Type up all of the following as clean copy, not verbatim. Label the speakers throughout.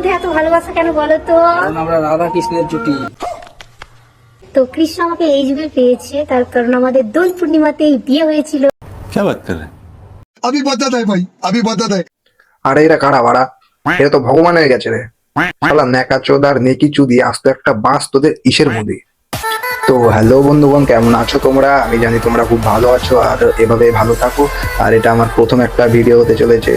Speaker 1: মধ্যে এত ভালোবাসা কেন বলো তো?
Speaker 2: আমরা রাধা কৃষ্ণের জুটি।
Speaker 1: তো কৃষ্ণ আমাকে এই যুগে পেয়েছে, তার কারণ আমাদের দোল পূর্ণিমাতেই বিয়ে হয়েছিল।
Speaker 3: क्या बात कर रहे हैं?
Speaker 4: अभी बता दे भाई, अभी बता दे।
Speaker 5: আরে এরা কারা বাড়া, এরা তো ভগবান হয়ে গেছে রে। শালা নেকা চোদ আর নেকি চুদি আসতো একটা বাঁশ তোদের ইসের মধ্যে। তো হ্যালো বন্ধুগণ, কেমন আছো তোমরা? আমি জানি তোমরা খুব ভালো আছো আর এভাবে ভালো থাকো। আর এটা আমার প্রথম একটা ভিডিও হতে চলেছে।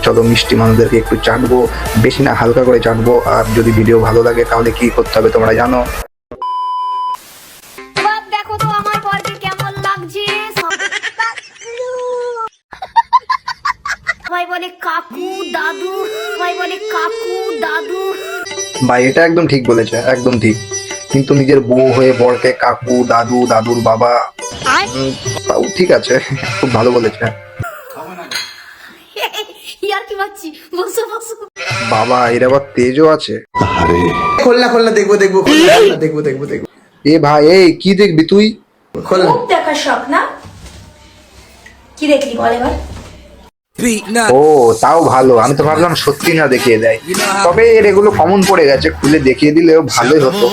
Speaker 5: চলো মিষ্টি মানুষদেরকে একটু চাটবো, বেশি না হালকা করে চাটবো। আর যদি ভিডিও ভালো লাগে তাহলে কি করতে হবে তোমরা জানো।
Speaker 1: বাপ দেখো তো আমার বরকে কেমন লাগছে। সবাই বলে কাকু দাদু, সবাই বলে কাকু দাদু।
Speaker 5: ভাই এটা একদম ঠিক বলেছে, একদম ঠিক। কিন্তু নিজের বউ হয়ে বরকে কাকু দাদু দাদুর বাবা, তাও ঠিক আছে, খুব ভালো বলেছে।
Speaker 1: ইয়ার কি বাচ্চি, বসো বসো।
Speaker 5: বাবা এর আবার তেজও আছে।
Speaker 6: খোলনা খোলনা দেখবো দেখবো খোলনা দেখবো দেখবো দেখবো।
Speaker 5: এ ভাই এই কি দেখবি তুই?
Speaker 6: খোলনা।
Speaker 1: খুব দেখার শখ না? কি দেখলি বল এবার?
Speaker 5: ও তাও ভালো, আমি তো ভাবলাম সত্যি না দেখিয়ে দেয়। তবে এর এগুলো কমন পড়ে গেছে, খুলে দেখিয়ে দিলেও ভালোই হতো।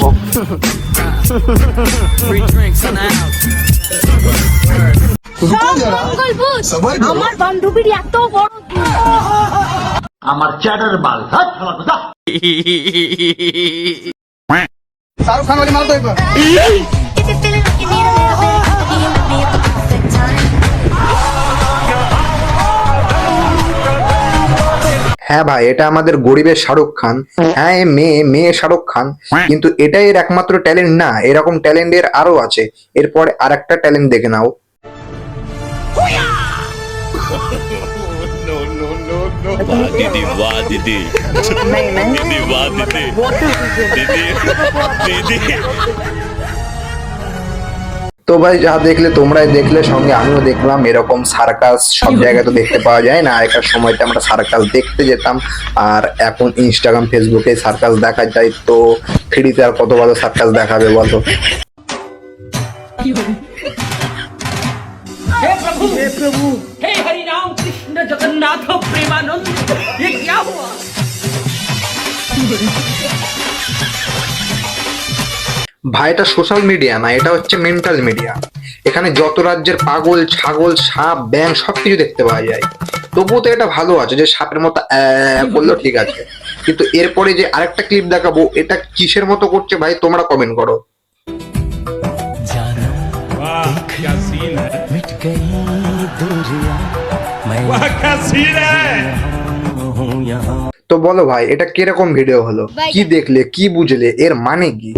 Speaker 4: रुको जरा,
Speaker 1: মঙ্গলবুধ,
Speaker 4: सबर करो।
Speaker 1: আমার বান্ধবীর এত বড়
Speaker 4: शाहरुख खान वाली मार दो एक बार।
Speaker 5: হ্যাঁ ভাই এটা আমাদের গরিবের শাহরুখ খান। হ্যাঁ এ মেয়ে মেয়ে শাহরুখ খান, কিন্তু এটাই এর একমাত্র ট্যালেন্ট না, এরকম ট্যালেন্ট এর আরো আছে। এরপরে আর একটা ট্যালেন্ট দেখে নাও।
Speaker 3: दीदी वाह दीदी दीदी वाह दीदी दीदी दीदी।
Speaker 5: তো ভাই যা দেখলে তোমরাই দেখলে, সঙ্গে আমিও দেখলাম। এরকম সার্কাস সব জায়গায় তো দেখতে পাওয়া যায় না। একটা সময়তে আমরা সার্কাস দেখতে যেতাম, আর এখন ইনস্টাগ্রাম ফেসবুকে সার্কাস দেখা যায়। তো থ্রিডিতে আর কত ভালো সার্কাস দেখাবে বলো।
Speaker 7: हे प्रभु हे हरि राम कृष्ण जगन्नाथ प्रेमानंद, ये क्या हुआ?
Speaker 5: ভাই এটা সোশ্যাল মিডিয়া না, এটা হচ্ছে মেন্টাল মিডিয়া। এখানে যত রাজ্যের পাগল ছাগল সাপ ব্যাং সবকিছু দেখতে পাওয়া যায়। তবুও তো এটা ভালো আছে যে সাপের মতো বললেও ঠিক আছে, কিন্তু এরপরে যে আরেকটা ক্লিপ দেখাবো এটা কিসের মতো করছে ভাই তোমরা কমেন্ট করো।
Speaker 3: क्या सीन है, मिट गई दूरियां, वाह क्या सीन है।
Speaker 5: তো বলো ভাই এটা কিরকম ভিডিও হলো? কি দেখলে, কি বুঝলে, এর মানে কি?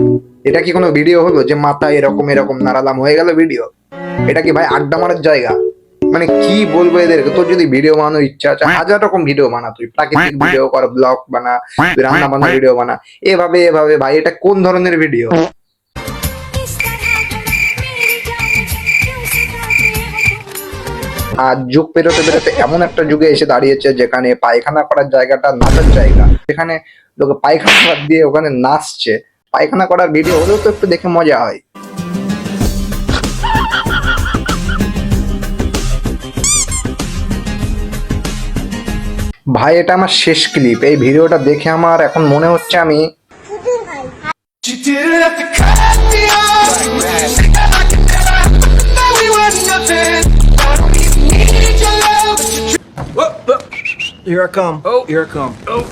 Speaker 5: এটা কি কোনো ভিডিও হলো যে মাথা এরকম এরকম নাড়ালাম হয়ে গেল ভিডিও? এটা কি ভাই আড্ডা মারার জায়গা? মানে কি বলবো এদেরকে? তোর যদি ভিডিও বানানোর ইচ্ছা আছে, হাজার রকম ভিডিও বানা, তুই প্রাকৃতিক ভিডিও কর, ব্লগ বানা, তুই রান্না বান্নার ভিডিও বানা, এভাবে এভাবে। ভাই এটা কোন ধরনের ভিডিও? আর যুগ পেরোতে পেরোতে এমন একটা যুগে এসে দাঁড়িয়েছে যেখানে পায়খানা করার জায়গাটা নাচার জায়গা। যেখানে লোকে পায়খানা বাদ দিয়ে ওখানে নাচছে। পায়খানা করার ভিডিও হলেও তো একটু দেখে মজা হয়। ভাই এটা আমার শেষ ক্লিপ। এই ভিডিওটা দেখে আমার এখন মনে হচ্ছে আমি
Speaker 6: Here I come. Oh, here I come. Oh.